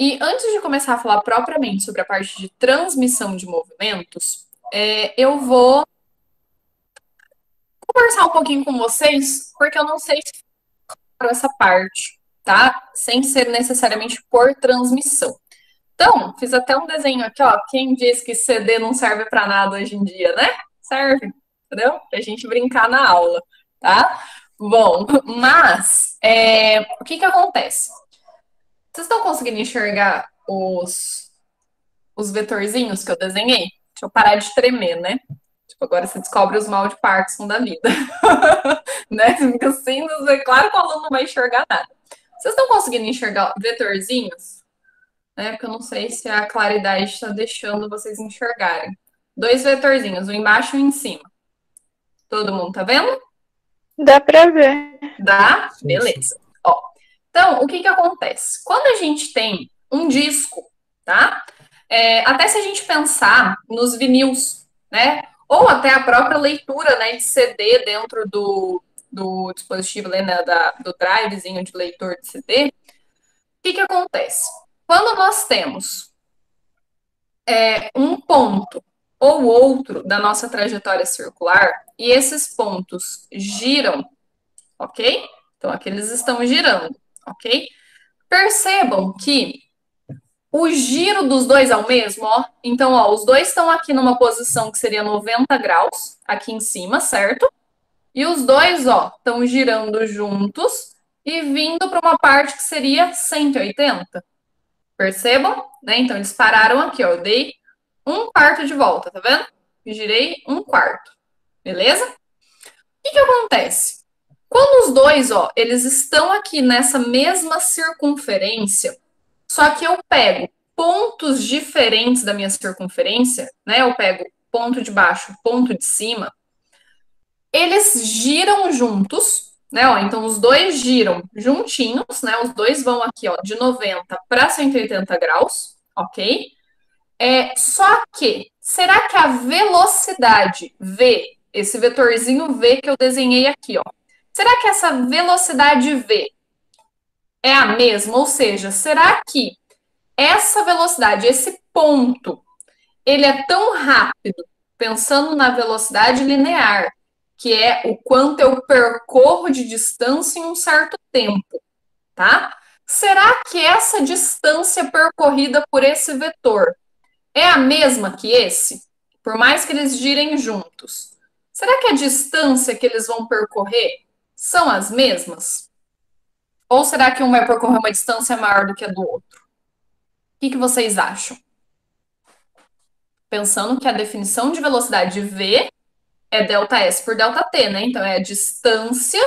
E antes de começar a falar propriamente sobre a parte de transmissão de movimentos, eu vou conversar um pouquinho com vocês, porque eu não sei se for essa parte, tá? Sem ser necessariamente por transmissão. Então, fiz até um desenho aqui, ó. Quem diz que CD não serve para nada hoje em dia, né? Serve, entendeu? Pra gente brincar na aula, tá? Bom, mas o que que acontece? Vocês estão conseguindo enxergar os vetorzinhos que eu desenhei? Deixa eu parar de tremer, né? Tipo, agora você descobre os mal de Parkinson da vida. Né? Você fica assim, claro que o aluno não vai enxergar nada. Vocês estão conseguindo enxergar vetorzinhos? Né? Porque eu não sei se a claridade está deixando vocês enxergarem. Dois vetorzinhos, um embaixo e um em cima. Todo mundo tá vendo? Dá pra ver. Dá? Sim, sim. Beleza. Ó, então, o que que acontece? Quando a gente tem um disco, tá? Até se a gente pensar nos vinis, né? Ou até a própria leitura, né, de CD dentro do dispositivo, né, do drivezinho de leitor de CD, o que que acontece? Quando nós temos um ponto ou outro da nossa trajetória circular e esses pontos giram, ok? Então, aqui eles estão girando, ok? Percebam que o giro dos dois é o mesmo, ó. Então, ó, os dois estão aqui numa posição que seria 90 graus, aqui em cima, certo? E os dois, ó, estão girando juntos e vindo para uma parte que seria 180. Percebam? Né? Então, eles pararam aqui, ó. Eu dei um quarto de volta, tá vendo? Girei um quarto. Beleza? O que acontece? Quando os dois, ó, eles estão aqui nessa mesma circunferência, só que eu pego pontos diferentes da minha circunferência, né? Eu pego ponto de baixo, ponto de cima, eles giram juntos, né? Ó, então os dois giram juntinhos, né? Os dois vão aqui, ó, de 90 para 180 graus, ok? Só que, será que a velocidade V, esse vetorzinho V que eu desenhei aqui, ó, será que essa velocidade V é a mesma? Ou seja, será que essa velocidade, esse ponto, ele é tão rápido, pensando na velocidade linear, que é o quanto eu percorro de distância em um certo tempo, tá? Será que essa distância percorrida por esse vetor é a mesma que esse? Por mais que eles girem juntos. Será que a distância que eles vão percorrer são as mesmas? Ou será que um vai percorrer uma distância maior do que a do outro? O que vocês acham? Pensando que a definição de velocidade V é delta S por delta T, né? Então é a distância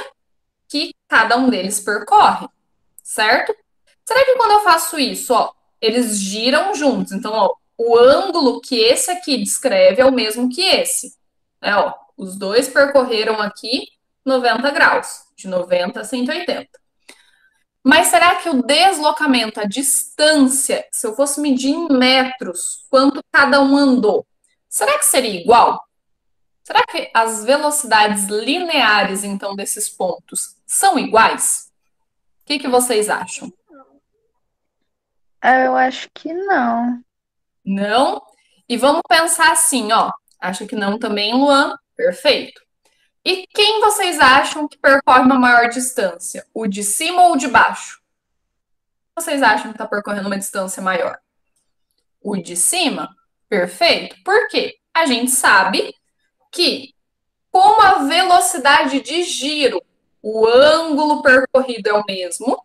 que cada um deles percorre, certo? Será que quando eu faço isso, ó, eles giram juntos? Então, ó, o ângulo que esse aqui descreve é o mesmo que esse. Ó, os dois percorreram aqui 90 graus, de 90 a 180. Mas será que o deslocamento, a distância, se eu fosse medir em metros, quanto cada um andou, será que seria igual? Será que as velocidades lineares, então, desses pontos são iguais? O que vocês acham? Eu acho que não. Não? E vamos pensar assim, ó. Acha que não também, Luan? Perfeito. E quem vocês acham que percorre uma maior distância? O de cima ou o de baixo? Vocês acham que está percorrendo uma distância maior? O de cima? Perfeito. Por quê? A gente sabe que, como a velocidade de giro, o ângulo percorrido é o mesmo,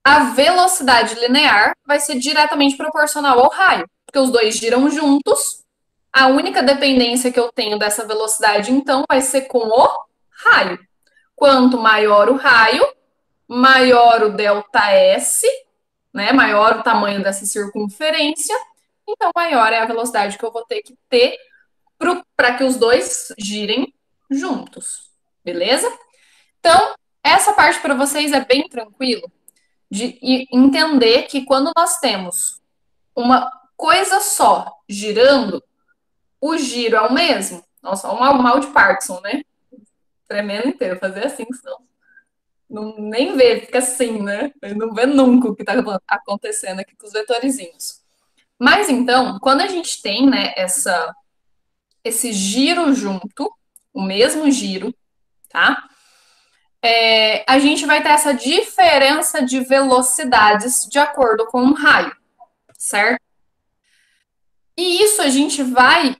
a velocidade linear vai ser diretamente proporcional ao raio, porque os dois giram juntos. A única dependência que eu tenho dessa velocidade, então, vai ser com o raio. Quanto maior o raio, maior o delta S, né? Maior o tamanho dessa circunferência, então maior é a velocidade que eu vou ter que ter para que os dois girem juntos. Beleza? Então, essa parte para vocês é bem tranquilo de entender que quando nós temos uma coisa só girando, o giro é o mesmo. Nossa, o mal de Parkinson, né? Tremendo inteiro, fazer assim, senão. nem vê, fica assim, né? Não vê nunca o que está acontecendo aqui com os vetorizinhos. Mas então, quando a gente tem, né, esse giro junto, o mesmo giro, tá? A gente vai ter essa diferença de velocidades de acordo com o raio, certo? E isso a gente vai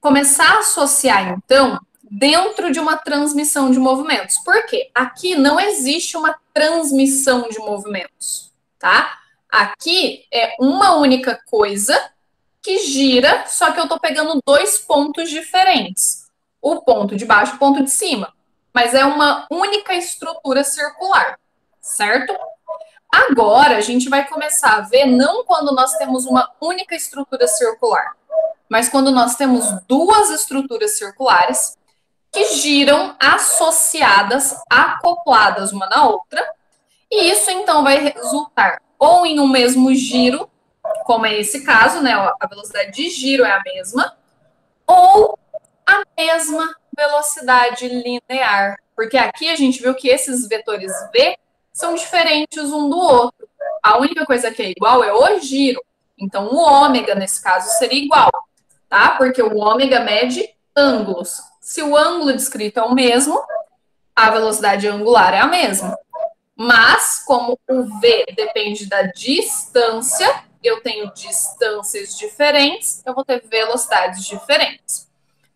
começar a associar, então, dentro de uma transmissão de movimentos. Por quê? Aqui não existe uma transmissão de movimentos, tá? Aqui é uma única coisa que gira, só que eu estou pegando dois pontos diferentes. O ponto de baixo e o ponto de cima. Mas é uma única estrutura circular, certo? Agora a gente vai começar a ver não quando nós temos uma única estrutura circular, mas quando nós temos duas estruturas circulares que giram associadas, acopladas uma na outra, e isso então vai resultar ou em um mesmo giro, como é esse caso, né? A velocidade de giro é a mesma, ou a mesma velocidade linear. Porque aqui a gente viu que esses vetores V são diferentes um do outro. A única coisa que é igual é o giro. Então, o ômega, nesse caso, seria igual, tá? Porque o ômega mede ângulos. Se o ângulo descrito é o mesmo, a velocidade angular é a mesma. Mas, como o V depende da distância, eu tenho distâncias diferentes, eu vou ter velocidades diferentes.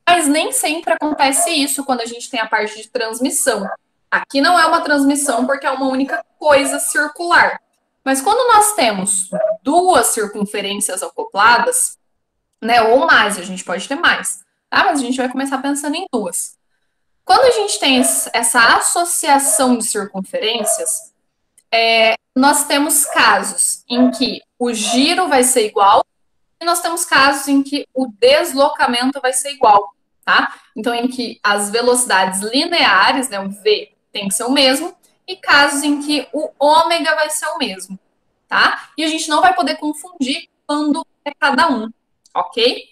Mas nem sempre acontece isso quando a gente tem a parte de transmissão. Aqui não é uma transmissão porque é uma única coisa circular. Mas quando nós temos duas circunferências acopladas, né, ou mais, a gente pode ter mais, tá? Mas a gente vai começar pensando em duas. Quando a gente tem essa associação de circunferências, nós temos casos em que o giro vai ser igual e nós temos casos em que o deslocamento vai ser igual, tá? Então, em que as velocidades lineares, né, o V tem que ser o mesmo, e casos em que o ômega vai ser o mesmo, tá? E a gente não vai poder confundir quando é cada um, ok?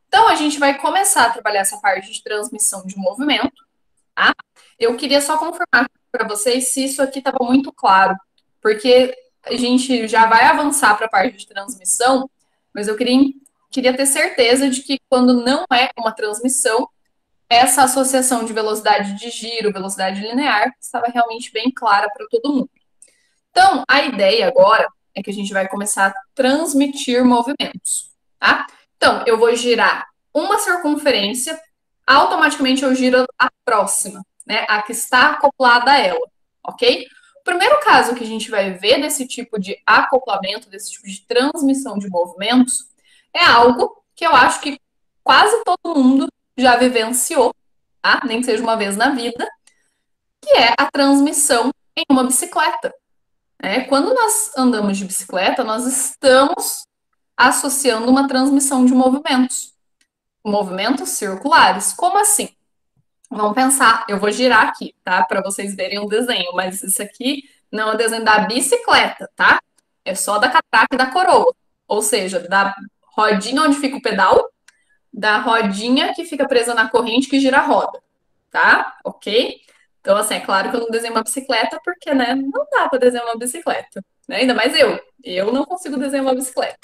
Então, a gente vai começar a trabalhar essa parte de transmissão de movimento, tá? Eu queria só confirmar para vocês se isso aqui estava muito claro, porque a gente já vai avançar para a parte de transmissão, mas eu queria ter certeza de que quando não é uma transmissão, essa associação de velocidade de giro, velocidade linear, estava realmente bem clara para todo mundo. Então, a ideia agora é que a gente vai começar a transmitir movimentos, tá? Então, eu vou girar uma circunferência, automaticamente eu giro a próxima, né? A que está acoplada a ela, ok? O primeiro caso que a gente vai ver desse tipo de acoplamento, desse tipo de transmissão de movimentos, é algo que eu acho que quase todo mundo já vivenciou, tá? Nem que seja uma vez na vida, que é a transmissão em uma bicicleta. Quando nós andamos de bicicleta, nós estamos associando uma transmissão de movimentos circulares. Como assim? Vamos pensar, eu vou girar aqui, tá? Para vocês verem o desenho, mas isso aqui não é o desenho da bicicleta, tá? É só da catraca e da coroa. Ou seja, da rodinha onde fica o pedal, da rodinha que fica presa na corrente que gira a roda, tá? Ok? Então, assim, é claro que eu não desenho uma bicicleta, porque, né, não dá para desenhar uma bicicleta, né? Ainda mais eu. Eu não consigo desenhar uma bicicleta.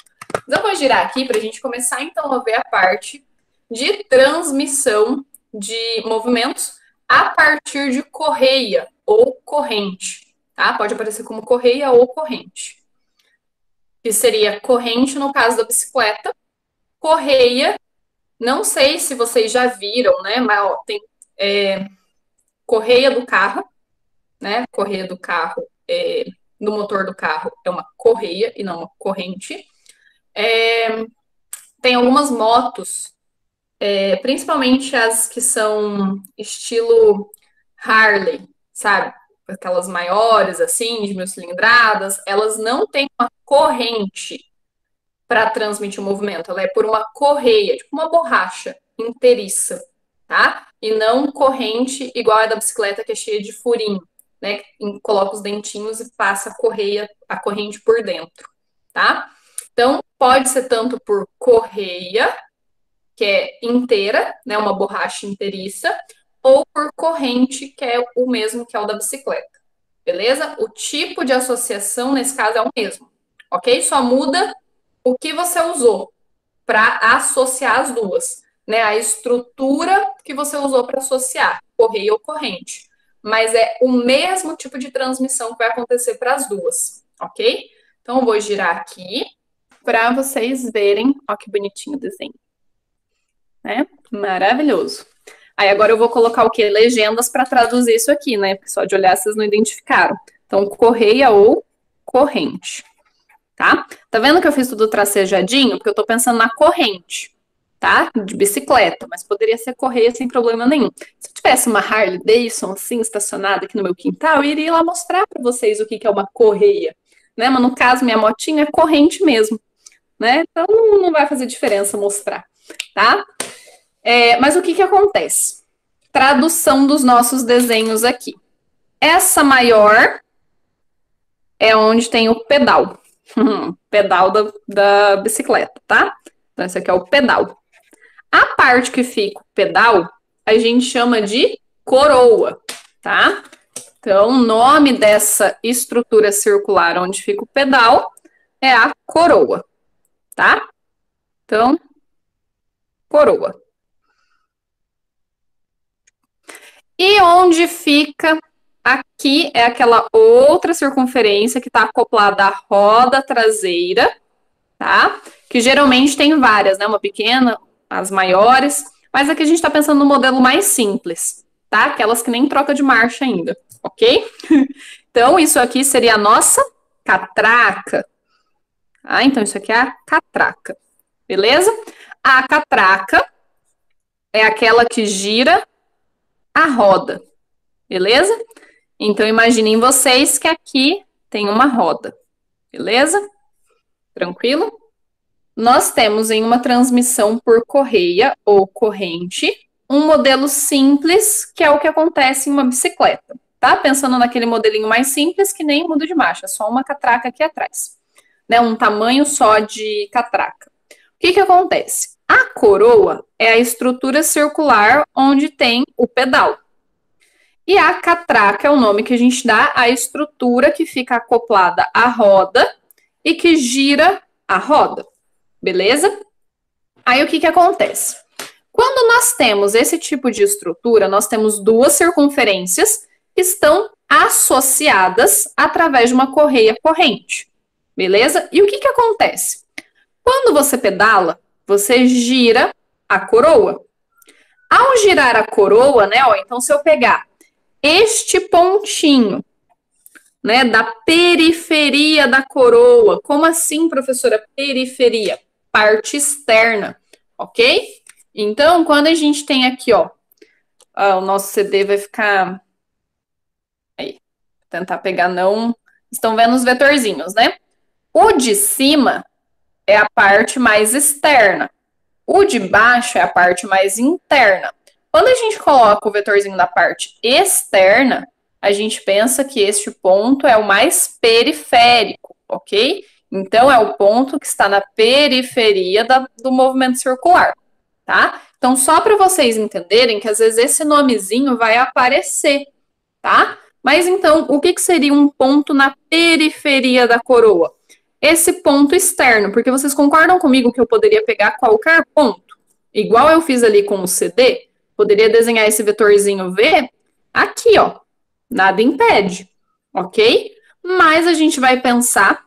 Mas eu vou girar aqui para a gente começar, então, a ver a parte de transmissão de movimentos a partir de correia ou corrente, tá? Pode aparecer como correia ou corrente. Que seria corrente no caso da bicicleta, correia, não sei se vocês já viram, né? Mas ó, tem correia do carro, né? Correia do carro, do motor do carro é uma correia e não uma corrente. Tem algumas motos, principalmente as que são estilo Harley, sabe? Aquelas maiores, assim, de 1.000 cilindradas, elas não têm uma corrente para transmitir o movimento, ela é por uma correia, tipo uma borracha inteiriça, tá? E não corrente igual a da bicicleta, que é cheia de furinho, né? Coloca os dentinhos e passa a corrente por dentro, tá? Então, pode ser tanto por correia, que é inteira, né? Uma borracha inteiriça, ou por corrente, que é o mesmo que é o da bicicleta, beleza? O tipo de associação, nesse caso, é o mesmo, ok? Só muda o que você usou para associar as duas, né? A estrutura que você usou para associar, correia ou corrente. Mas é o mesmo tipo de transmissão que vai acontecer para as duas, ok? Então, eu vou girar aqui para vocês verem. Ó, que bonitinho o desenho, né? Maravilhoso. Aí agora eu vou colocar o quê? Legendas para traduzir isso aqui, né? Porque só de olhar vocês não identificaram. Então, correia ou corrente, tá? Tá vendo que eu fiz tudo tracejadinho? Porque eu tô pensando na corrente, tá? De bicicleta, mas poderia ser correia sem problema nenhum. Se eu tivesse uma Harley Davidson assim, estacionada aqui no meu quintal, eu iria lá mostrar para vocês o que é uma correia, né? Mas no caso, minha motinha é corrente mesmo, né? Então não vai fazer diferença mostrar, tá? Mas o que acontece? Tradução dos nossos desenhos aqui. Essa maior é onde tem o pedal. Pedal da bicicleta, tá? Então, esse aqui é o pedal. A parte que fica o pedal, a gente chama de coroa, tá? Então, o nome dessa estrutura circular onde fica o pedal é a coroa, tá? Então, coroa. E onde fica aqui é aquela outra circunferência que está acoplada à roda traseira, tá? Que geralmente tem várias, né? Uma pequena, as maiores, mas aqui a gente está pensando no modelo mais simples, tá? Aquelas que nem troca de marcha ainda, ok? Então, isso aqui seria a nossa catraca. Ah, então isso aqui é a catraca, beleza? A catraca é aquela que gira a roda, beleza? Então, imaginem vocês que aqui tem uma roda, beleza? Tranquilo? Nós temos em uma transmissão por correia ou corrente um modelo simples, que é o que acontece em uma bicicleta, tá? Pensando naquele modelinho mais simples que nem muda de marcha, só uma catraca aqui atrás, né? Um tamanho só de catraca. O que acontece? A coroa é a estrutura circular onde tem o pedal. E a catraca é o nome que a gente dá à estrutura que fica acoplada à roda e que gira a roda. Beleza? Aí o que acontece? Quando nós temos esse tipo de estrutura, nós temos duas circunferências que estão associadas através de uma correia corrente. Beleza? E o que acontece? Quando você pedala, você gira a coroa. Ao girar a coroa, né? Então, se eu pegar este pontinho, né, da periferia da coroa. Como assim, professora? Periferia, parte externa, ok? Então, quando a gente tem aqui, ó, o nosso CD vai ficar aí, vou tentar pegar não, estão vendo os vetorzinhos, né? O de cima é a parte mais externa, o de baixo é a parte mais interna. Quando a gente coloca o vetorzinho da parte externa, a gente pensa que este ponto é o mais periférico, ok? Então, é o ponto que está na periferia do movimento circular, tá? Então, só para vocês entenderem que às vezes esse nomezinho vai aparecer, tá? Mas então, o que seria um ponto na periferia da coroa? Esse ponto externo, porque vocês concordam comigo que eu poderia pegar qualquer ponto, igual eu fiz ali com o CD, poderia desenhar esse vetorzinho V aqui, ó. Nada impede, ok? Mas a gente vai pensar,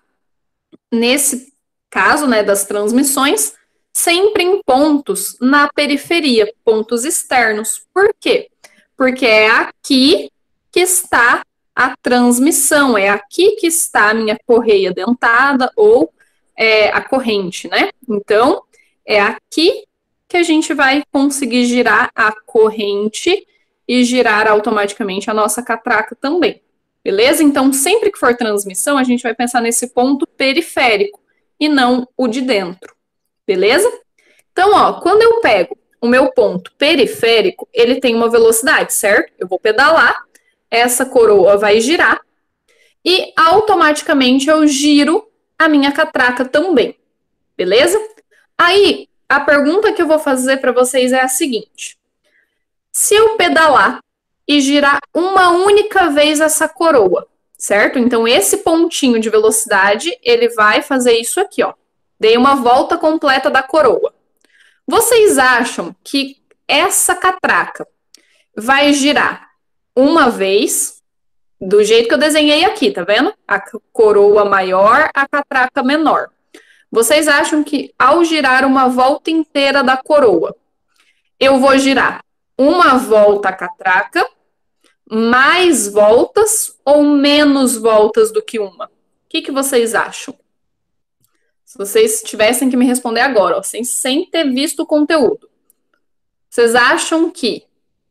nesse caso, né, das transmissões, sempre em pontos na periferia, pontos externos. Por quê? Porque é aqui que está a transmissão, é aqui que está a minha correia dentada ou a corrente, né? Então, é aqui que a gente vai conseguir girar a corrente e girar automaticamente a nossa catraca também, beleza? Então, sempre que for transmissão, a gente vai pensar nesse ponto periférico e não o de dentro, beleza? Então, ó, quando eu pego o meu ponto periférico, ele tem uma velocidade, certo? Eu vou pedalar, essa coroa vai girar e automaticamente eu giro a minha catraca também, beleza? Aí, a pergunta que eu vou fazer para vocês é a seguinte: se eu pedalar e girar uma única vez essa coroa, certo? Então, esse pontinho de velocidade, ele vai fazer isso aqui, ó. Dei uma volta completa da coroa. Vocês acham que essa catraca vai girar uma vez, do jeito que eu desenhei aqui, tá vendo? A coroa maior, a catraca menor. Vocês acham que ao girar uma volta inteira da coroa, eu vou girar uma volta a catraca, mais voltas ou menos voltas do que uma? O que vocês acham? Se vocês tivessem que me responder agora, ó, sem ter visto o conteúdo. Vocês acham que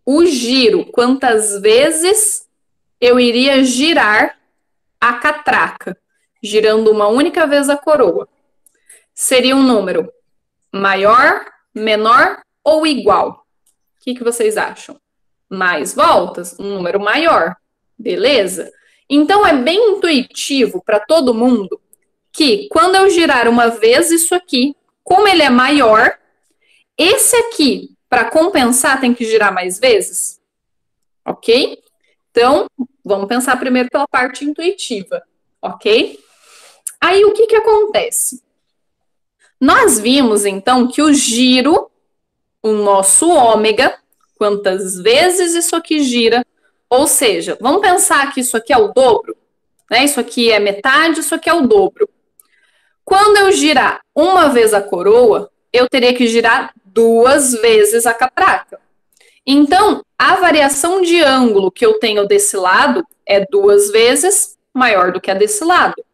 o giro, quantas vezes eu iria girar a catraca, girando uma única vez a coroa? Seria um número maior, menor ou igual? O que vocês acham? Mais voltas, um número maior, beleza? Então, é bem intuitivo para todo mundo que quando eu girar uma vez isso aqui, como ele é maior, esse aqui, para compensar, tem que girar mais vezes, ok? Então, vamos pensar primeiro pela parte intuitiva, ok? Aí, o que acontece? Nós vimos, então, que o giro, o nosso ômega, quantas vezes isso aqui gira, ou seja, vamos pensar que isso aqui é o dobro, né? Isso aqui é metade, isso aqui é o dobro. Quando eu girar uma vez a coroa, eu teria que girar 2 vezes a catraca. Então, a variação de ângulo que eu tenho desse lado é 2 vezes maior do que a desse lado,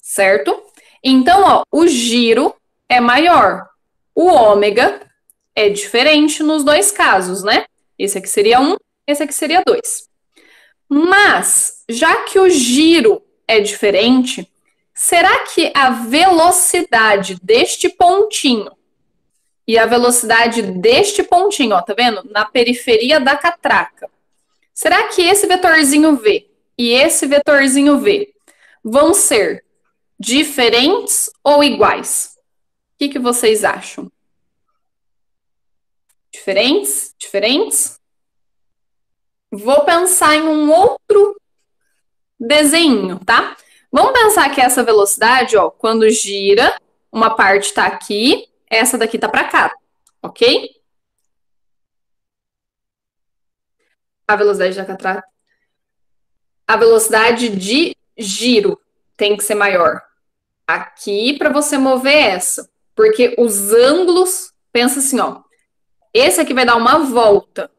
certo? Então, ó, o giro é maior. O ômega é diferente nos dois casos, né? Esse aqui seria 1, esse aqui seria 2. Mas, já que o giro é diferente, será que a velocidade deste pontinho e a velocidade deste pontinho, ó, tá vendo? Na periferia da catraca. Será que esse vetorzinho V e esse vetorzinho V vão ser diferentes ou iguais? O que vocês acham? Diferentes? Diferentes? Vou pensar em um outro desenho, tá? Vamos pensar que essa velocidade, ó, quando gira, uma parte tá aqui, essa daqui tá para cá, ok? A velocidade da catraca. A velocidade de giro tem que ser maior. Aqui para você mover essa, porque os ângulos, pensa assim, ó. Esse aqui vai dar uma volta,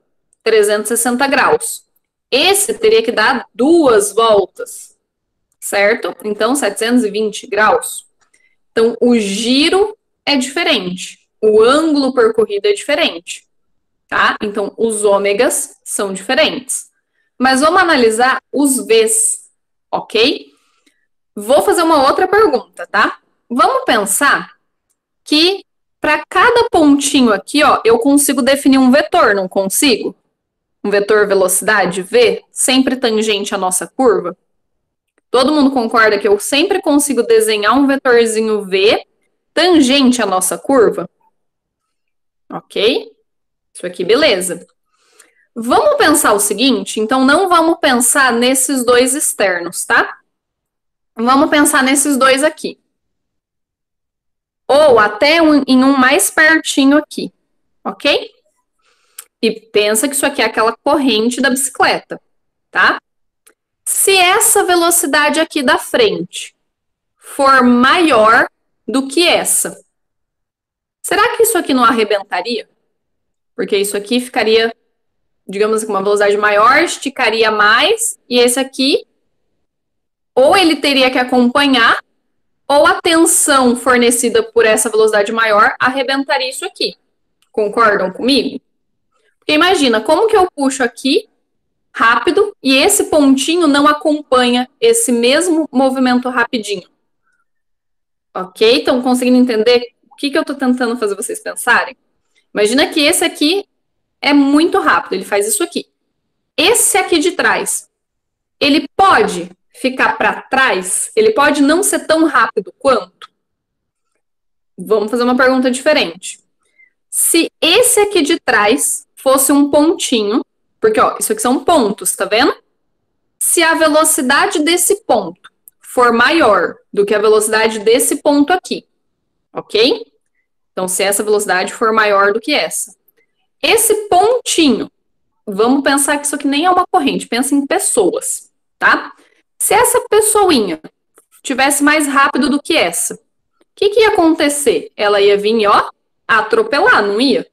360 graus. Esse teria que dar 2 voltas, certo? Então, 720 graus. Então, o giro é diferente. O ângulo percorrido é diferente, tá? Então, os ômegas são diferentes. Mas vamos analisar os Vs, ok? Vou fazer uma outra pergunta, tá? Vamos pensar que para cada pontinho aqui, ó, eu consigo definir um vetor, não consigo? Um vetor velocidade, V, sempre tangente à nossa curva. Todo mundo concorda que eu sempre consigo desenhar um vetorzinho V tangente à nossa curva? Ok? Isso aqui, beleza. Vamos pensar o seguinte, então não vamos pensar nesses dois externos, tá? Vamos pensar nesses dois aqui. Ou até em um mais pertinho aqui, ok? E pensa que isso aqui é aquela corrente da bicicleta, tá? Se essa velocidade aqui da frente for maior do que essa, será que isso aqui não arrebentaria? Porque isso aqui ficaria, digamos, com uma velocidade maior, esticaria mais, e esse aqui, ou ele teria que acompanhar, ou a tensão fornecida por essa velocidade maior arrebentaria isso aqui. Concordam comigo? Porque imagina, como que eu puxo aqui rápido e esse pontinho não acompanha esse mesmo movimento rapidinho? Ok? Estão conseguindo entender o que eu estou tentando fazer vocês pensarem? Imagina que esse aqui é muito rápido, ele faz isso aqui. Esse aqui de trás, ele pode ficar para trás? Ele pode não ser tão rápido quanto? Vamos fazer uma pergunta diferente. Se esse aqui de trás fosse um pontinho, porque ó, isso aqui são pontos, tá vendo? Se a velocidade desse ponto for maior do que a velocidade desse ponto aqui, ok? Então, se essa velocidade for maior do que essa. Esse pontinho, vamos pensar que isso aqui nem é uma corrente, pensa em pessoas, tá? Se essa pessoinha tivesse mais rápido do que essa, o que ia acontecer? Ela ia vir, ó, atropelar, não ia?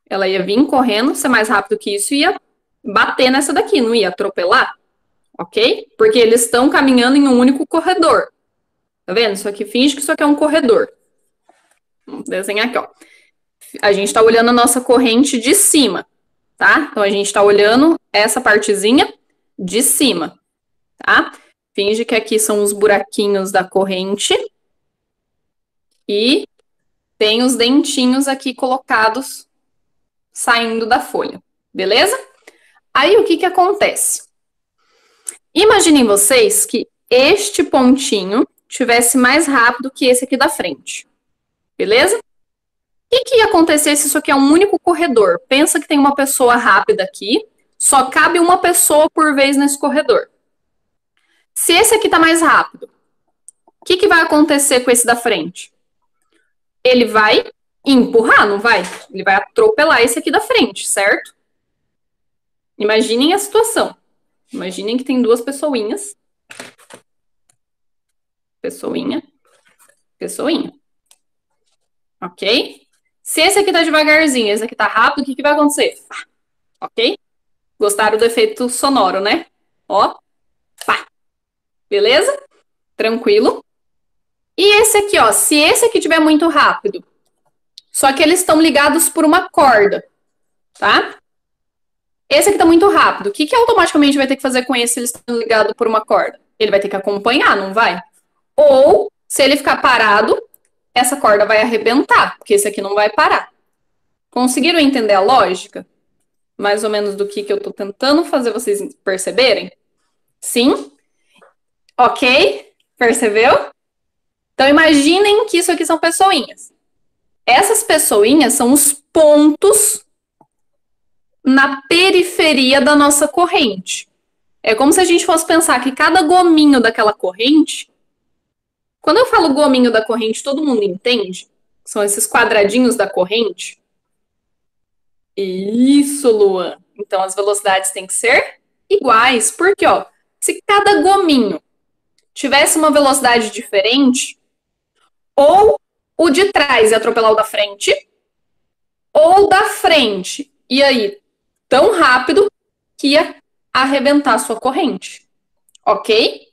Ela ia vir correndo, ser mais rápido que isso e ia bater nessa daqui, não ia atropelar? Ok? Porque eles estão caminhando em um único corredor. Tá vendo? Isso aqui finge que isso aqui é um corredor. Vamos desenhar aqui, ó. A gente está olhando a nossa corrente de cima, tá? Então, a gente está olhando essa partezinha de cima, tá? Finge que aqui são os buraquinhos da corrente e tem os dentinhos aqui colocados saindo da folha, beleza? Aí, o que acontece? Imaginem vocês que este pontinho tivesse mais rápido que esse aqui da frente, beleza? O que ia acontecer se isso aqui é um único corredor? Pensa que tem uma pessoa rápida aqui, só cabe uma pessoa por vez nesse corredor. Se esse aqui tá mais rápido, o que vai acontecer com esse da frente? Ele vai empurrar, não vai? Ele vai atropelar esse aqui da frente, certo? Imaginem a situação. Imaginem que tem duas pessoinhas. Pessoinha. Pessoinha. Ok? Se esse aqui tá devagarzinho, esse aqui tá rápido, o que vai acontecer? Ok? Gostaram do efeito sonoro, né? Ó. Pá. Beleza? Tranquilo. E esse aqui, ó. Se esse aqui tiver muito rápido, só que eles estão ligados por uma corda, tá? Esse aqui tá muito rápido. O que automaticamente vai ter que fazer com esse se eles estão ligados por uma corda? Ele vai ter que acompanhar, não vai? Ou, se ele ficar parado, essa corda vai arrebentar, porque esse aqui não vai parar. Conseguiram entender a lógica? Mais ou menos do que eu tô tentando fazer vocês perceberem? Sim? Ok? Percebeu? Então, imaginem que isso aqui são pessoinhas. Essas pessoinhas são os pontos na periferia da nossa corrente. É como se a gente fosse pensar que cada gominho daquela corrente... Quando eu falo gominho da corrente, todo mundo entende? São esses quadradinhos da corrente. Isso, Luan. Então, as velocidades têm que ser iguais. Porque, ó, se cada gominho tivesse uma velocidade diferente, ou o de trás ia atropelar o da frente, ou da frente ia ir tão rápido que ia arrebentar a sua corrente. Ok?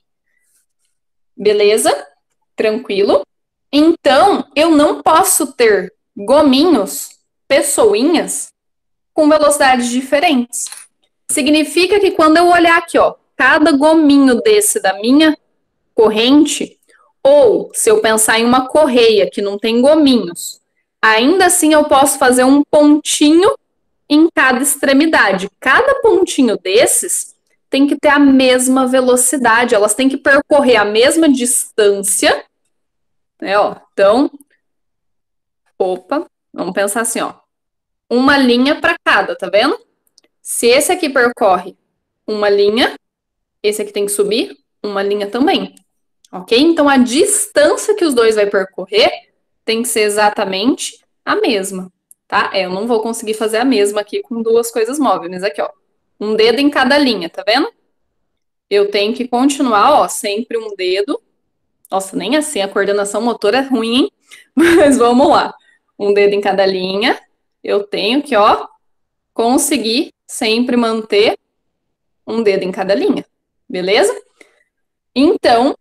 Beleza? Tranquilo? Então, eu não posso ter gominhos, pessoinhas, com velocidades diferentes. Significa que quando eu olhar aqui, ó, cada gominho desse da minha corrente, ou se eu pensar em uma correia que não tem gominhos, ainda assim eu posso fazer um pontinho em cada extremidade. Cada pontinho desses tem que ter a mesma velocidade, elas têm que percorrer a mesma distância, né, ó. Então, vamos pensar assim, ó. Uma linha para cada, tá vendo? Se esse aqui percorre uma linha, esse aqui tem que subir uma linha também, ok? Então, a distância que os dois vai percorrer tem que ser exatamente a mesma, tá? Eu não vou conseguir fazer a mesma aqui com duas coisas móveis, aqui, ó. Um dedo em cada linha, tá vendo? Eu tenho que continuar, ó, sempre um dedo. Nossa, nem assim, a coordenação motora é ruim, hein? Mas vamos lá. Um dedo em cada linha. Eu tenho que, ó, conseguir sempre manter um dedo em cada linha. Beleza? Então,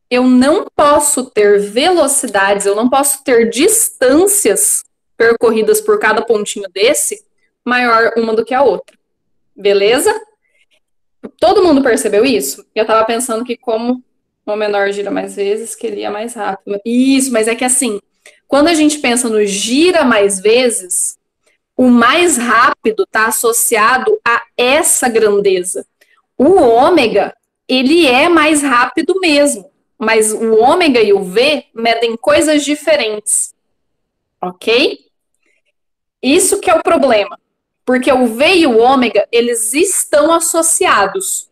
eu não posso ter velocidades, eu não posso ter distâncias percorridas por cada pontinho desse maior uma do que a outra. Beleza? Todo mundo percebeu isso? Eu tava pensando que como o menor gira mais vezes, que ele ia mais rápido. Isso, mas é que assim, quando a gente pensa no gira mais vezes, o mais rápido está associado a essa grandeza. O ômega, ele é mais rápido mesmo, mas o ômega e o V medem coisas diferentes, ok? Isso que é o problema, porque o V e o ômega, eles estão associados,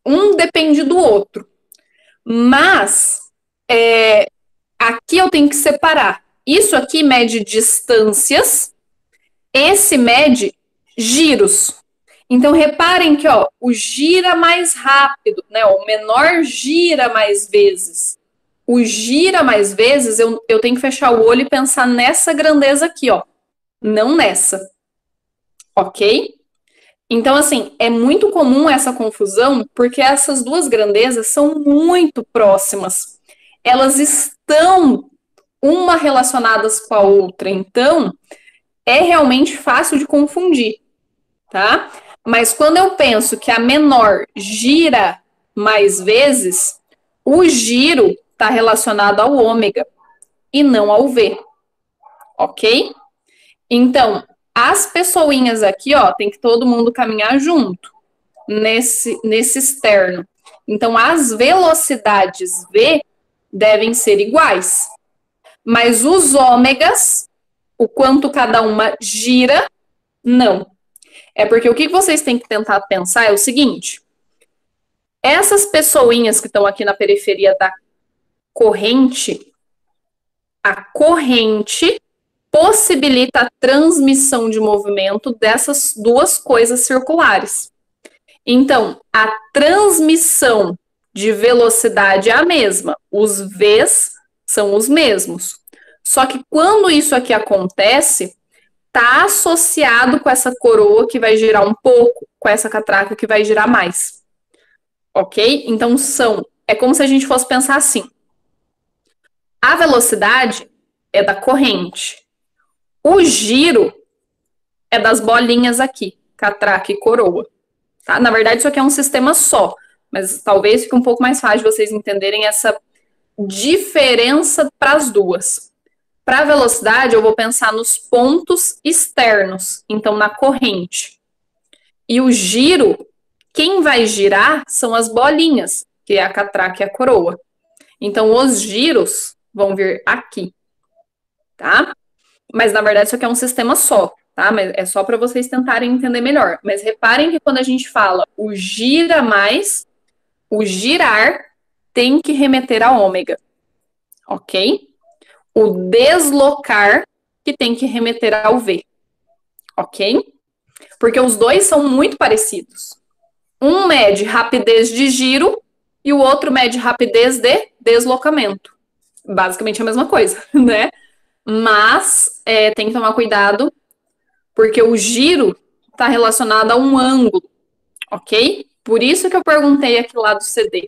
um depende do outro. Mas aqui eu tenho que separar. Isso aqui mede distâncias, esse mede giros. Então, reparem que o gira mais rápido, né? O menor gira mais vezes. O gira mais vezes, eu tenho que fechar o olho e pensar nessa grandeza aqui, não nessa. Ok? Então, assim, é muito comum essa confusão, porque essas duas grandezas são muito próximas. Elas estão uma relacionadas com a outra, então é realmente fácil de confundir, tá? Mas quando eu penso que a menor gira mais vezes, o giro está relacionado ao ômega e não ao V, ok? Então, as pessoinhas aqui, tem que todo mundo caminhar junto nesse externo. Então, as velocidades V devem ser iguais. Mas os ômegas, o quanto cada uma gira, não. É porque o que vocês têm que tentar pensar é o seguinte: essas pessoinhas que estão aqui na periferia da corrente, a corrente possibilita a transmissão de movimento dessas duas coisas circulares. Então, a transmissão de velocidade é a mesma, os V's são os mesmos. Só que quando isso aqui acontece, está associado com essa coroa que vai girar um pouco, com essa catraca que vai girar mais. Ok? Então, é como se a gente fosse pensar assim: a velocidade é da corrente, o giro é das bolinhas aqui, catraca e coroa. Tá? Na verdade, isso aqui é um sistema só, mas talvez fique um pouco mais fácil de vocês entenderem essa diferença para as duas. Para a velocidade, eu vou pensar nos pontos externos, então na corrente. E o giro, quem vai girar são as bolinhas, que é a catraca e a coroa. Então, os giros vão vir aqui, tá? Mas, na verdade, isso aqui é um sistema só, tá? Mas é só para vocês tentarem entender melhor. Mas reparem que quando a gente fala o gira mais, o girar tem que remeter a ômega, ok? O deslocar que tem que remeter ao V, ok? Porque os dois são muito parecidos. Um mede rapidez de giro e o outro mede rapidez de deslocamento. Basicamente a mesma coisa, né? Mas tem que tomar cuidado, porque o giro está relacionado a um ângulo, ok? Por isso que eu perguntei aqui lá do CD.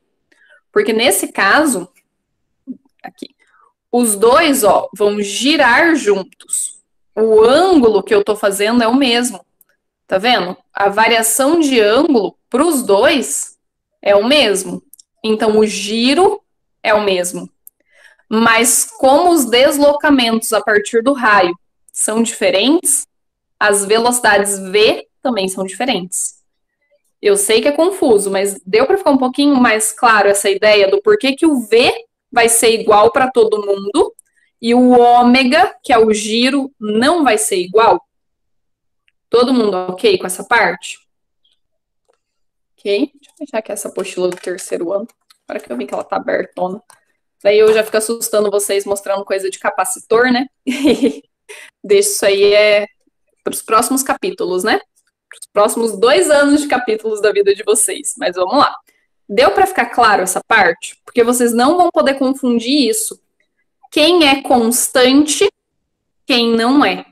Porque nesse caso, aqui, os dois, vão girar juntos. O ângulo que eu estou fazendo é o mesmo. Tá vendo? A variação de ângulo para os dois é o mesmo. Então, o giro é o mesmo. Mas como os deslocamentos a partir do raio são diferentes, as velocidades V também são diferentes. Eu sei que é confuso, mas deu para ficar um pouquinho mais claro essa ideia do porquê que o V vai ser igual para todo mundo e o ômega, que é o giro, não vai ser igual? Todo mundo ok com essa parte? Ok? Deixa eu fechar aqui essa apostila do terceiro ano. Agora que eu vi que ela tá abertona. Daí eu já fico assustando vocês mostrando coisa de capacitor, né? Deixa isso aí para os próximos capítulos, né? Para os próximos 2 anos de capítulos da vida de vocês. Mas vamos lá. Deu para ficar claro essa parte? Porque vocês não vão poder confundir isso. Quem é constante, quem não é.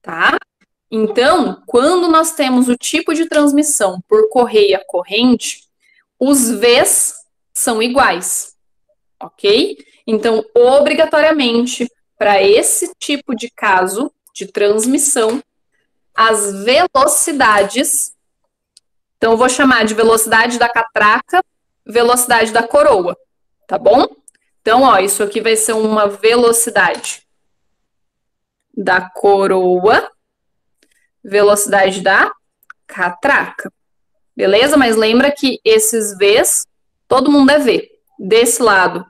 Tá? Então, quando nós temos o tipo de transmissão por correia corrente, os V's são iguais, ok? Então, obrigatoriamente, para esse tipo de caso de transmissão, as velocidades, então eu vou chamar de velocidade da catraca, velocidade da coroa, tá bom? Então, isso aqui vai ser uma velocidade da coroa, velocidade da catraca. Beleza? Mas lembra que esses V's, todo mundo é V. Desse lado,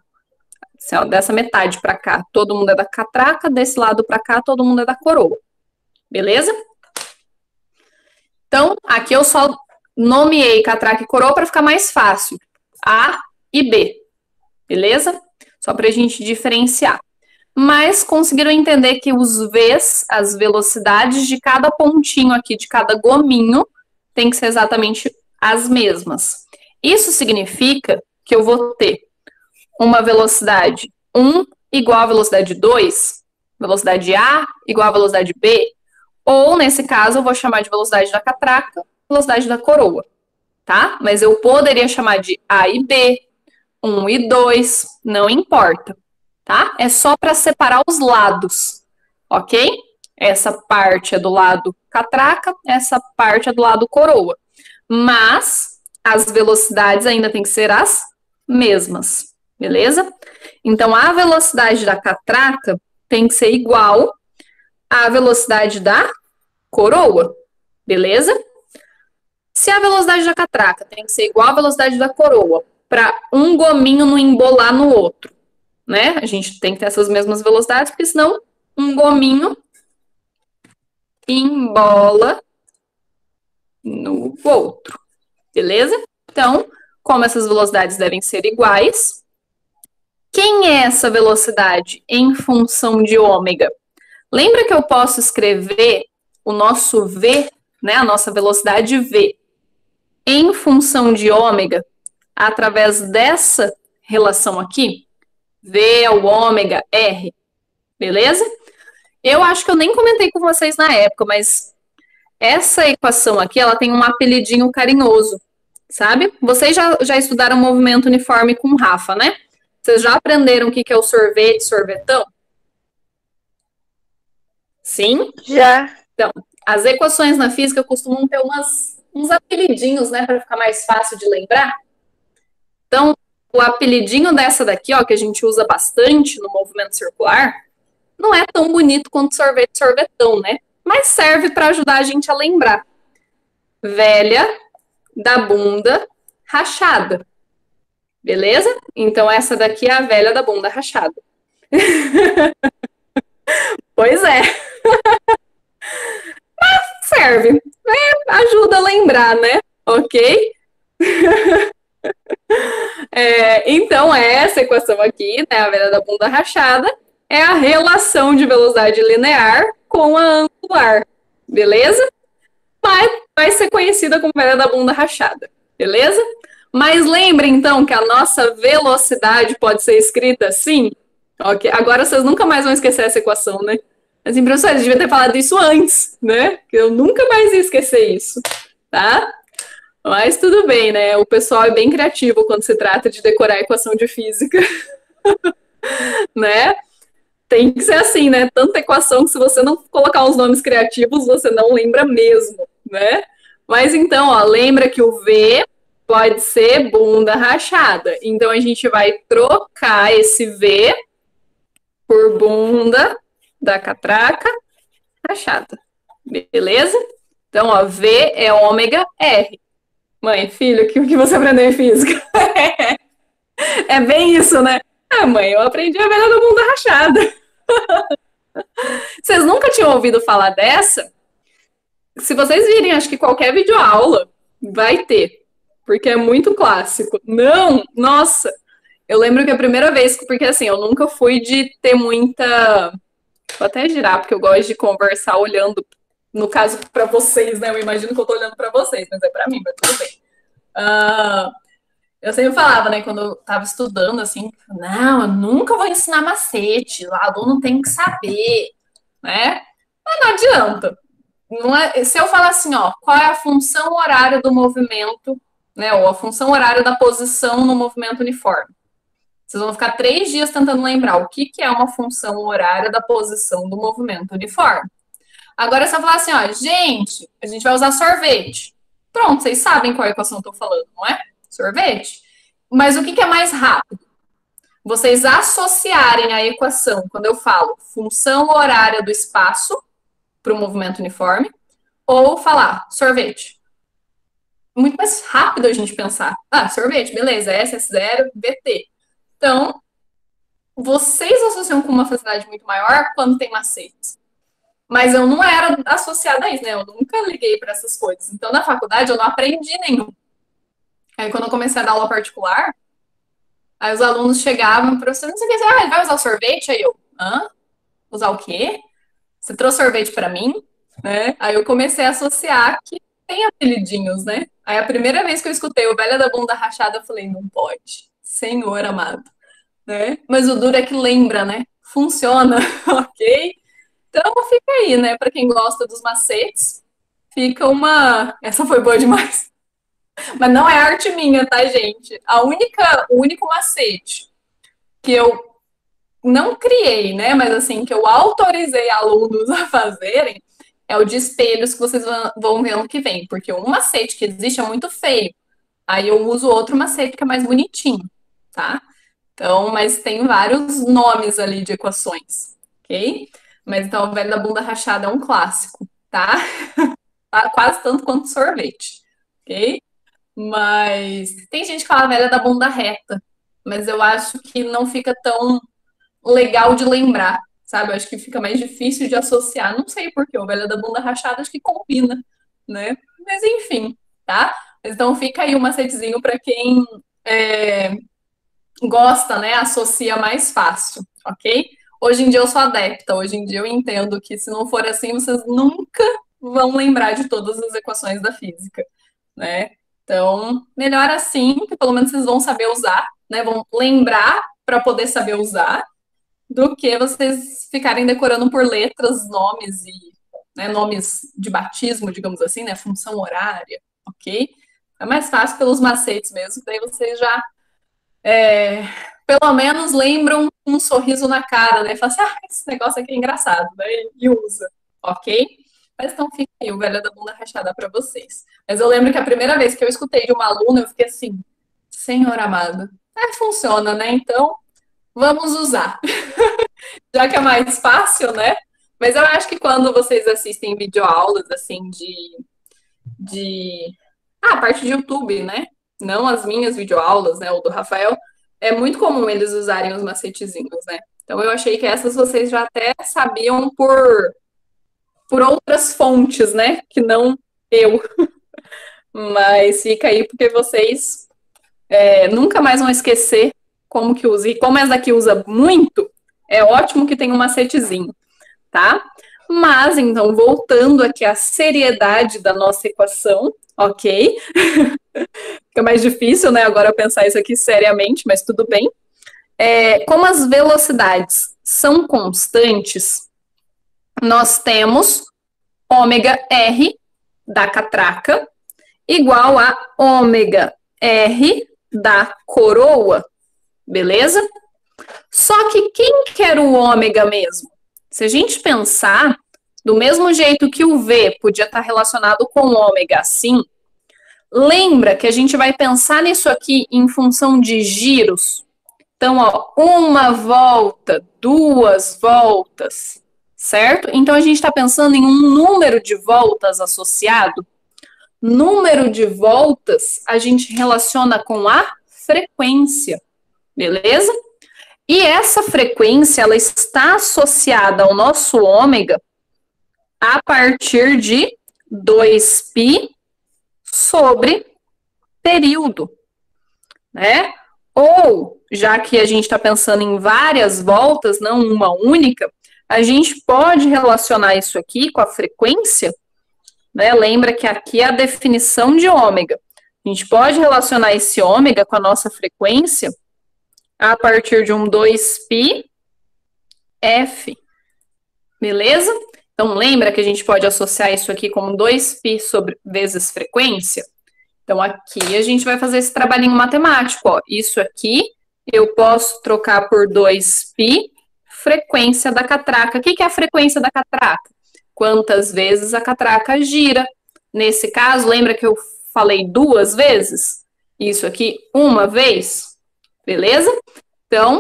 assim, dessa metade para cá, todo mundo é da catraca. Desse lado para cá, todo mundo é da coroa. Beleza? Então, aqui eu só nomeei catraca e coroa para ficar mais fácil. A e B, beleza? Só para a gente diferenciar. Mas conseguiram entender que os Vs, as velocidades de cada pontinho aqui, de cada gominho, tem que ser exatamente as mesmas. Isso significa que eu vou ter uma velocidade 1 igual à velocidade 2, velocidade A igual à velocidade B, ou, nesse caso, eu vou chamar de velocidade da catraca, velocidade da coroa, tá? Mas eu poderia chamar de A e B, 1 e 2, não importa, tá? É só para separar os lados, ok? Essa parte é do lado catraca, essa parte é do lado coroa. Mas as velocidades ainda têm que ser as mesmas, beleza? Então, a velocidade da catraca tem que ser igual à velocidade da coroa, beleza? Se a velocidade da catraca tem que ser igual à velocidade da coroa, para um gominho não embolar no outro, né? A gente tem que ter essas mesmas velocidades, porque senão um gominho embola no outro, beleza? Então, como essas velocidades devem ser iguais, quem é essa velocidade em função de ômega? Lembra que eu posso escrever o nosso V, né, a nossa velocidade V, em função de ômega, através dessa relação aqui? V é o ômega R, beleza? Eu acho que eu nem comentei com vocês na época, mas essa equação aqui, ela tem um apelidinho carinhoso, sabe? Vocês já estudaram movimento uniforme com o Rafa, né? Vocês já aprenderam o que é o sorvete, sorvetão? Sim? Já. Então, as equações na física costumam ter uns apelidinhos, né, para ficar mais fácil de lembrar. Então, o apelidinho dessa daqui, ó, que a gente usa bastante no movimento circular, não é tão bonito quanto sorvete, sorvetão, né? Mas serve para ajudar a gente a lembrar. Velha da bunda rachada. Beleza? Então, essa daqui é a velha da bunda rachada. Pois é. Serve. Ajuda a lembrar, né? Ok? Então, essa equação aqui, né, a velha da bunda rachada, é a relação de velocidade linear com a angular. Beleza? Vai ser conhecida como velha da bunda rachada. Beleza? Mas lembre, então, que a nossa velocidade pode ser escrita assim. Ok? Agora vocês nunca mais vão esquecer essa equação, né? Assim, professor, devia ter falado isso antes, né? Que eu nunca mais ia esquecer isso, tá? Mas tudo bem, né? O pessoal é bem criativo quando se trata de decorar a equação de física, né? Tem que ser assim, né? Tanta equação que se você não colocar os nomes criativos, você não lembra mesmo, né? Mas então, ó, lembra que o V pode ser bunda rachada. Então, a gente vai trocar esse V por bunda da catraca rachada. Beleza? Então, ó, V é ômega R. Mãe, filho, o que você aprendeu em física? É bem isso, né? Ah, mãe, eu aprendi a velha da bunda rachada. Vocês nunca tinham ouvido falar dessa? Se vocês virem, acho que qualquer videoaula vai ter, porque é muito clássico. Não, nossa, eu lembro que a primeira vez, porque assim, eu nunca fui de ter muita... Vou até girar, porque eu gosto de conversar olhando, no caso, para vocês, né? Eu imagino que eu tô olhando para vocês, mas é para mim, mas tudo bem. Eu sempre falava, né, quando eu tava estudando, assim, não, eu nunca vou ensinar macete, o aluno tem que saber, né? Mas não adianta. Não é, se eu falar assim, ó, qual é a função horária do movimento, né, ou a função horária da posição no movimento uniforme? Vocês vão ficar 3 dias tentando lembrar o que é uma função horária da posição do movimento uniforme. Agora, se eu falar assim, ó, gente, a gente vai usar sorvete. Pronto, vocês sabem qual é a equação que eu tô falando, não é? Sorvete. Mas o que é mais rápido? Vocês associarem a equação, quando eu falo função horária do espaço para o movimento uniforme, ou falar sorvete. Muito mais rápido a gente pensar. Ah, sorvete, beleza, S0, VT. Então, vocês associam com uma facilidade muito maior quando tem macetes. Mas eu não era associada a isso, né? Eu nunca liguei para essas coisas. Então, na faculdade, eu não aprendi nenhum. Aí, quando eu comecei a dar aula particular, aí os alunos chegavam, professor, não sei o que, vai usar o sorvete? Aí eu, hã? Usar o quê? Você trouxe sorvete para mim? Né? Aí eu comecei a associar que tem apelidinhos, né? Aí a primeira vez que eu escutei o velho da bunda rachada, eu falei, não pode, senhor amado, né? Mas o duro é que lembra, né? Funciona, ok? Então fica aí, né? Para quem gosta dos macetes, fica uma. Essa foi boa demais. Mas não é arte minha, tá, gente? O único macete que eu não criei, né? Mas assim, que eu autorizei alunos a fazerem é o de espelhos que vocês vão ver ano que vem. Porque um macete que existe é muito feio. Aí eu uso outro macete que é mais bonitinho, tá? Então, mas tem vários nomes ali de equações, ok? Mas então, o velho da bunda rachada é um clássico, tá? Tá quase tanto quanto sorvete, ok? Mas tem gente que fala velha da bunda reta, mas eu acho que não fica tão legal de lembrar, sabe? Eu acho que fica mais difícil de associar. Não sei por quê, o velho da bunda rachada acho que combina, né? Mas enfim, tá? Então fica aí um macetezinho para quem é, gosta, né? Associa mais fácil, ok? Hoje em dia eu sou adepta, hoje em dia eu entendo que se não for assim, vocês nunca vão lembrar de todas as equações da física, né? Então, melhor assim, que pelo menos vocês vão saber usar, né? Vão lembrar para poder saber usar, do que vocês ficarem decorando por letras, nomes e né, nomes de batismo, digamos assim, né? Função horária, ok? É mais fácil pelos macetes mesmo, daí vocês já pelo menos lembram um sorriso na cara, né? Fala assim, esse negócio aqui é engraçado, né? E usa, ok? Mas então fica aí o velho da bunda rachada para vocês. Mas eu lembro que a primeira vez que eu escutei de uma aluna, eu fiquei assim, Senhor amado, funciona, né? Então vamos usar. Já que é mais fácil, né? Mas eu acho que quando vocês assistem videoaulas, assim, de... a parte de YouTube, né? Não as minhas videoaulas, né? O do Rafael, é muito comum eles usarem os macetezinhos, né? Então eu achei que essas vocês já até sabiam por outras fontes, né? Que não eu. Mas fica aí porque vocês nunca mais vão esquecer como que usa. E como essa daqui usa muito, é ótimo que tem um macetezinho, tá? Mas, então, voltando aqui à seriedade da nossa equação, ok? Fica mais difícil, né, agora pensar isso aqui seriamente, mas tudo bem. Como as velocidades são constantes, nós temos ômega R da catraca igual a ômega R da coroa, beleza? Só que quem quer o ômega mesmo? Se a gente pensar, do mesmo jeito que o V podia estar relacionado com o ômega assim, lembra que a gente vai pensar nisso aqui em função de giros. Então, ó, uma volta, duas voltas, certo? Então, a gente está pensando em um número de voltas associado. Número de voltas a gente relaciona com a frequência, beleza? E essa frequência, ela está associada ao nosso ômega a partir de 2π sobre período, né? Ou, já que a gente está pensando em várias voltas, não uma única, a gente pode relacionar isso aqui com a frequência, né? Lembra que aqui é a definição de ômega. A gente pode relacionar esse ômega com a nossa frequência a partir de um 2π f, beleza? Então, lembra que a gente pode associar isso aqui como 2π sobre vezes frequência? Então, aqui a gente vai fazer esse trabalhinho matemático, ó. Isso aqui eu posso trocar por 2π frequência da catraca. O que é a frequência da catraca? Quantas vezes a catraca gira. Nesse caso, lembra que eu falei duas vezes? Isso aqui, uma vez, beleza? Então,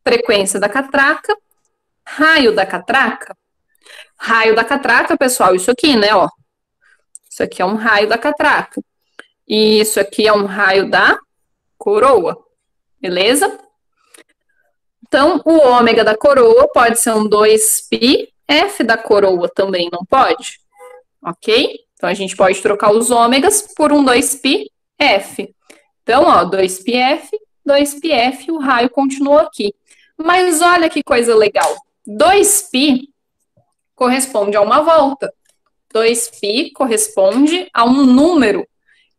frequência da catraca, raio da catraca. Raio da catraca, pessoal, isso aqui, né, ó. Isso aqui é um raio da catraca. E isso aqui é um raio da coroa, beleza? Então, o ômega da coroa pode ser um 2π F da coroa também, não pode? Ok? Então, a gente pode trocar os ômegas por um 2πf. Então, ó, 2πf, 2πf, o raio continua aqui. Mas olha que coisa legal. 2π corresponde a uma volta. 2π corresponde a um número.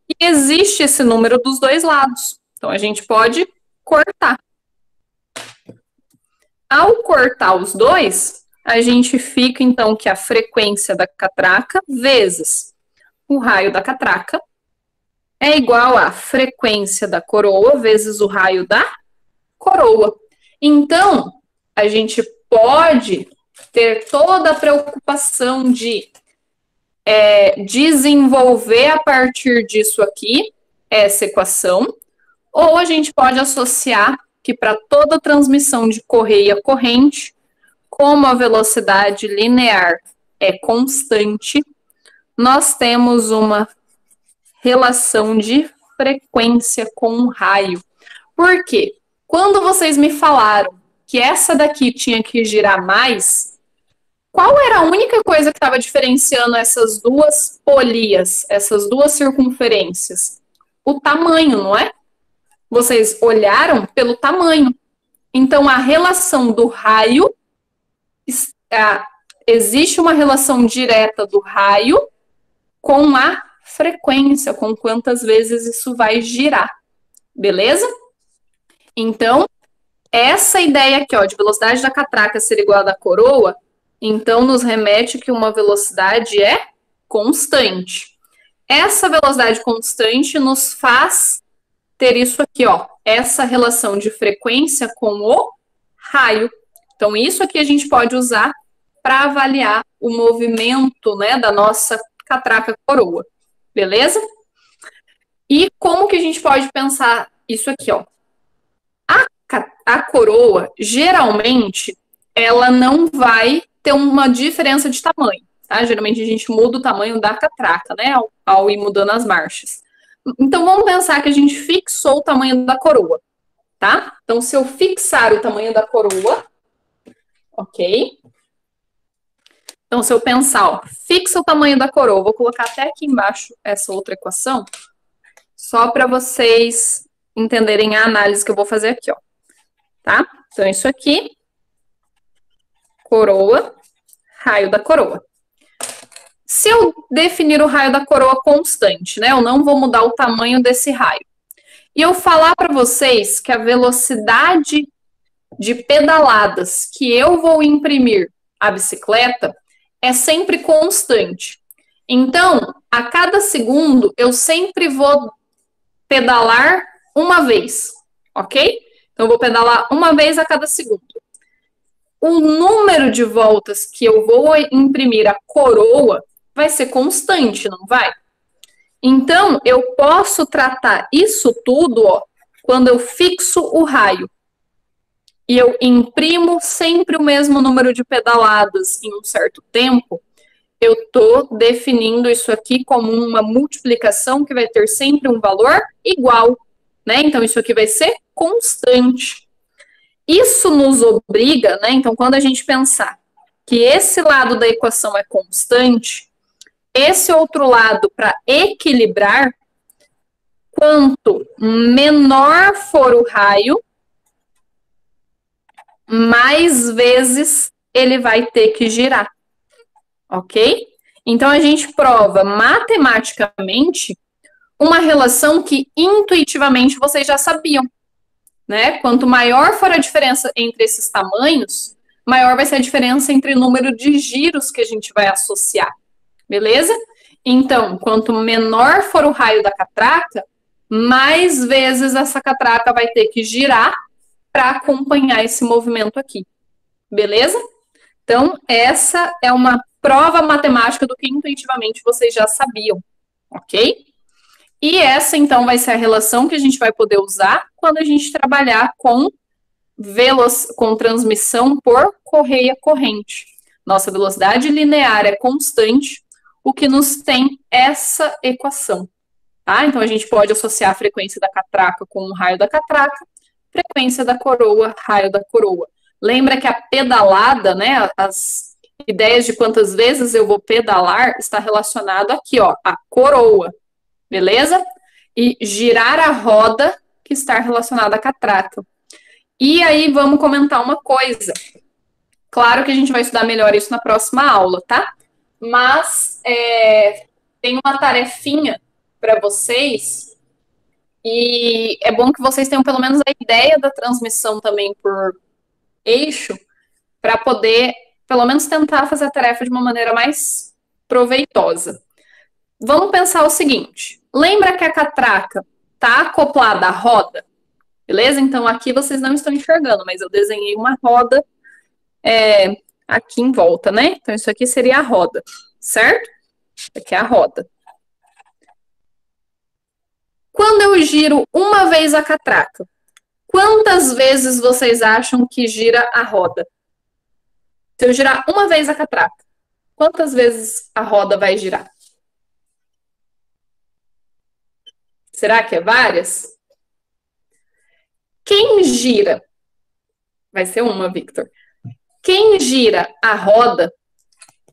E existe esse número dos dois lados. Então, a gente pode cortar. Ao cortar os dois, a gente fica, então, que a frequência da catraca vezes o raio da catraca é igual à frequência da coroa vezes o raio da coroa. Então, a gente pode ter toda a preocupação de desenvolver a partir disso aqui, essa equação, ou a gente pode associar que para toda transmissão de correia corrente, como a velocidade linear é constante, nós temos uma relação de frequência com o raio. Por quê? Quando vocês me falaram que essa daqui tinha que girar mais, qual era a única coisa que estava diferenciando essas duas polias, essas duas circunferências? O tamanho, não é? Vocês olharam pelo tamanho. Então, a relação do raio, existe uma relação direta do raio com a frequência, com quantas vezes isso vai girar. Beleza? Então, essa ideia aqui, ó, de velocidade da catraca ser igual à da coroa, então nos remete que uma velocidade é constante. Essa velocidade constante nos faz ter isso aqui, ó, essa relação de frequência com o raio. Então, isso aqui a gente pode usar para avaliar o movimento, né, da nossa catraca coroa. Beleza? E como que a gente pode pensar isso aqui, ó? A coroa, geralmente, ela não vai ter uma diferença de tamanho, tá? Geralmente a gente muda o tamanho da catraca, né, ao ir mudando as marchas. Então, vamos pensar que a gente fixou o tamanho da coroa, tá? Então, se eu fixar o tamanho da coroa, ok? Então, se eu pensar, ó, fixa o tamanho da coroa, vou colocar até aqui embaixo essa outra equação, só para vocês entenderem a análise que eu vou fazer aqui, ó. Tá? Então, isso aqui, coroa, raio da coroa. Se eu definir o raio da coroa constante, né, eu não vou mudar o tamanho desse raio, e eu falar para vocês que a velocidade de pedaladas que eu vou imprimir à bicicleta é sempre constante. Então, a cada segundo, eu sempre vou pedalar uma vez, ok? Então, eu vou pedalar uma vez a cada segundo. O número de voltas que eu vou imprimir a coroa vai ser constante, não vai? Então, eu posso tratar isso tudo, ó, quando eu fixo o raio. E eu imprimo sempre o mesmo número de pedaladas em um certo tempo, eu estou definindo isso aqui como uma multiplicação que vai ter sempre um valor igual, né? Então, isso aqui vai ser constante. Isso nos obriga, né? Então, quando a gente pensar que esse lado da equação é constante, esse outro lado, para equilibrar, quanto menor for o raio, mais vezes ele vai ter que girar, ok? Então, a gente prova matematicamente uma relação que intuitivamente vocês já sabiam, né? Quanto maior for a diferença entre esses tamanhos, maior vai ser a diferença entre o número de giros que a gente vai associar, beleza? Então, quanto menor for o raio da catraca, mais vezes essa catraca vai ter que girar para acompanhar esse movimento aqui, beleza? Então, essa é uma prova matemática do que intuitivamente vocês já sabiam, ok? E essa, então, vai ser a relação que a gente vai poder usar quando a gente trabalhar com transmissão por correia corrente. Nossa velocidade linear é constante, o que nos tem essa equação, tá? Então, a gente pode associar a frequência da catraca com o raio da catraca, frequência da coroa, raio da coroa. Lembra que a pedalada, né, as ideias de quantas vezes eu vou pedalar está relacionado aqui, ó, a coroa, beleza? E girar a roda que está relacionada à catraca. E aí vamos comentar uma coisa. Claro que a gente vai estudar melhor isso na próxima aula, tá? Mas tem uma tarefinha para vocês e é bom que vocês tenham pelo menos a ideia da transmissão também por eixo para poder pelo menos tentar fazer a tarefa de uma maneira mais proveitosa. Vamos pensar o seguinte: lembra que a catraca está acoplada à roda? Beleza? Então aqui vocês não estão enxergando, mas eu desenhei uma roda aqui em volta, né? Então isso aqui seria a roda, certo? Isso aqui é a roda. Quando eu giro uma vez a catraca, quantas vezes vocês acham que gira a roda? Se eu girar uma vez a catraca, quantas vezes a roda vai girar? Será que é várias? Quem gira? Vai ser uma, Victor. Quem gira a roda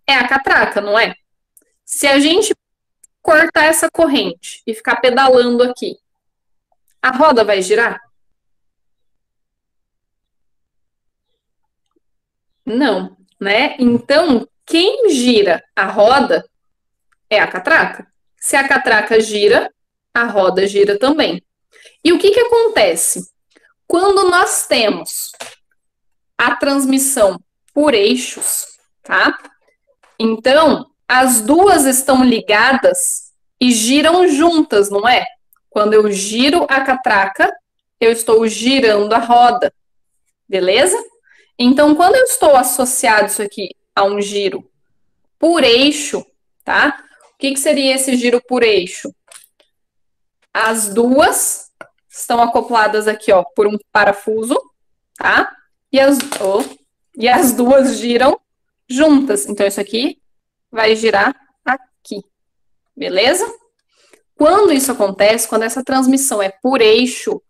é a catraca, não é? Se a gente cortar essa corrente e ficar pedalando aqui, a roda vai girar? Não, né? Então, quem gira a roda é a catraca. Se a catraca gira, a roda gira também. E o que que acontece? Quando nós temos a transmissão por eixos, tá? Então, as duas estão ligadas e giram juntas, não é? Quando eu giro a catraca, eu estou girando a roda, beleza? Então, quando eu estou associado isso aqui a um giro por eixo, tá? O que que seria esse giro por eixo? As duas estão acopladas aqui, ó, por um parafuso, tá? E as duas giram juntas. Então, isso aqui vai girar aqui, beleza? Quando isso acontece, quando essa transmissão é por eixo,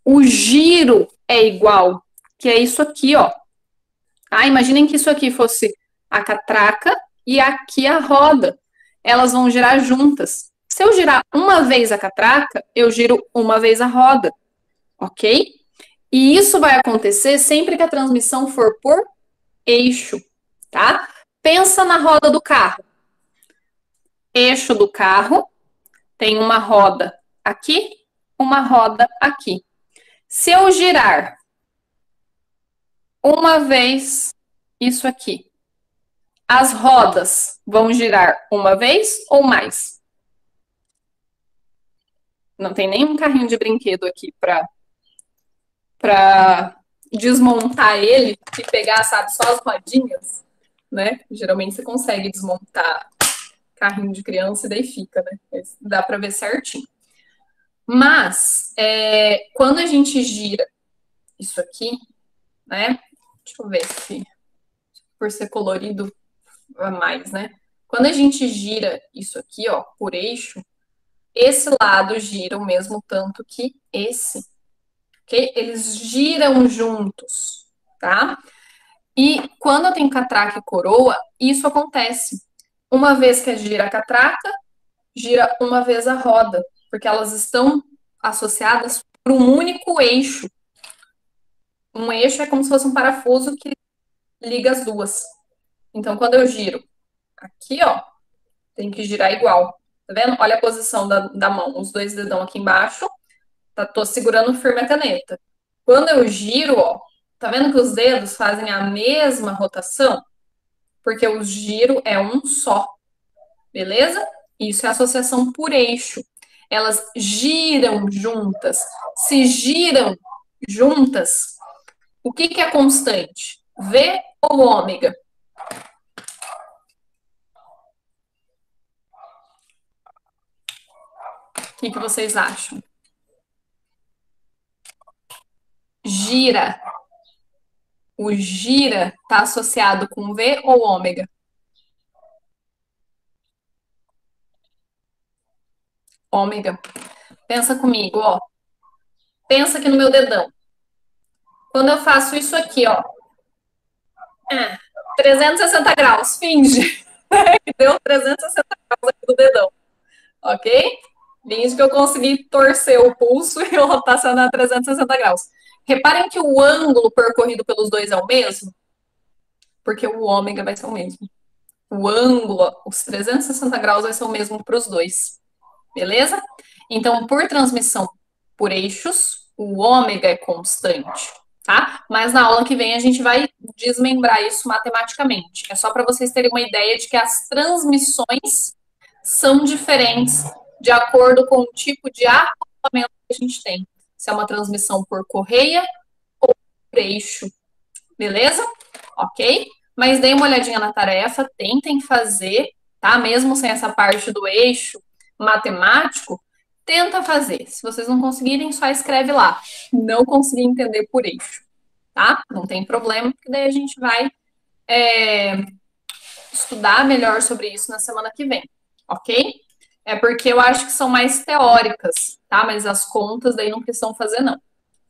o giro é igual, que é isso aqui, ó. Ah, imaginem que isso aqui fosse a catraca e aqui a roda. Elas vão girar juntas. Se eu girar uma vez a catraca, eu giro uma vez a roda, ok? E isso vai acontecer sempre que a transmissão for por eixo, tá? Pensa na roda do carro. Eixo do carro tem uma roda aqui, uma roda aqui. Se eu girar uma vez isso aqui, as rodas vão girar uma vez ou mais? Não tem nenhum carrinho de brinquedo aqui para desmontar ele e pegar, sabe, só as rodinhas, né? Geralmente você consegue desmontar carrinho de criança e daí fica, né? Dá para ver certinho. Mas, quando a gente gira isso aqui, né? Deixa eu ver se, por ser colorido, a mais, né? Quando a gente gira isso aqui, ó, por eixo, esse lado gira o mesmo tanto que esse, ok? Eles giram juntos, tá? E quando eu tenho catraca e coroa, isso acontece. Uma vez que gira a catraca, gira uma vez a roda, porque elas estão associadas por um único eixo. Um eixo é como se fosse um parafuso que liga as duas. Então, quando eu giro aqui, ó, tem que girar igual. Tá vendo? Olha a posição da mão. Os dois dedão aqui embaixo. Tô segurando firme a caneta. Quando eu giro, ó, tá vendo que os dedos fazem a mesma rotação? Porque o giro é um só. Beleza? Isso é associação por eixo. Elas giram juntas. Se giram juntas, o que que é constante? V ou ômega? O que que vocês acham? Gira. O gira está associado com V ou ômega? Ômega. Pensa comigo, ó. Pensa aqui no meu dedão. Quando eu faço isso aqui, ó. 360 graus, finge. Deu 360 graus aqui do dedão, ok? Finge que eu consegui torcer o pulso e rotacionar 360 graus. Reparem que o ângulo percorrido pelos dois é o mesmo, porque o ômega vai ser o mesmo. O ângulo, os 360 graus vai ser o mesmo para os dois, beleza? Então, por transmissão por eixos, o ômega é constante, tá? Mas na aula que vem a gente vai desmembrar isso matematicamente. É só para vocês terem uma ideia de que as transmissões são diferentes de acordo com o tipo de acoplamento que a gente tem. Se é uma transmissão por correia ou por eixo, beleza? Ok? Mas deem uma olhadinha na tarefa, tentem fazer, tá? Mesmo sem essa parte do eixo matemático, tenta fazer. Se vocês não conseguirem, só escreve lá. Não consegui entender por eixo, tá? Não tem problema, porque daí a gente vai estudar melhor sobre isso na semana que vem, ok? É porque eu acho que são mais teóricas, tá? Mas as contas daí não precisam fazer, não.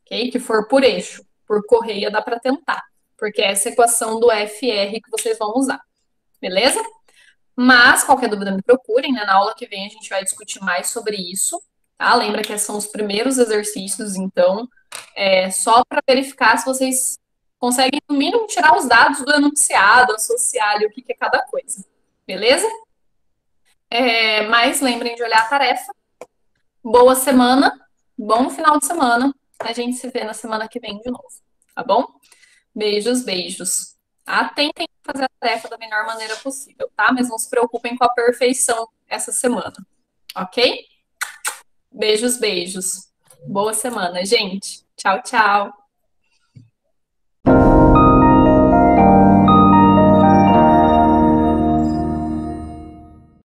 Ok? Que for por eixo, por correia dá para tentar. Porque é essa equação do FR que vocês vão usar. Beleza? Mas, qualquer dúvida me procurem, né? Na aula que vem a gente vai discutir mais sobre isso, tá? Lembra que são os primeiros exercícios, então, só para verificar se vocês conseguem, no mínimo, tirar os dados do enunciado, associar ali o que é cada coisa. Beleza? Mas lembrem de olhar a tarefa. Boa semana, bom final de semana. A gente se vê na semana que vem de novo, tá bom? Beijos, beijos. Tá? Tentem fazer a tarefa da melhor maneira possível, tá? Mas não se preocupem com a perfeição essa semana, ok? Beijos, beijos. Boa semana, gente. Tchau, tchau.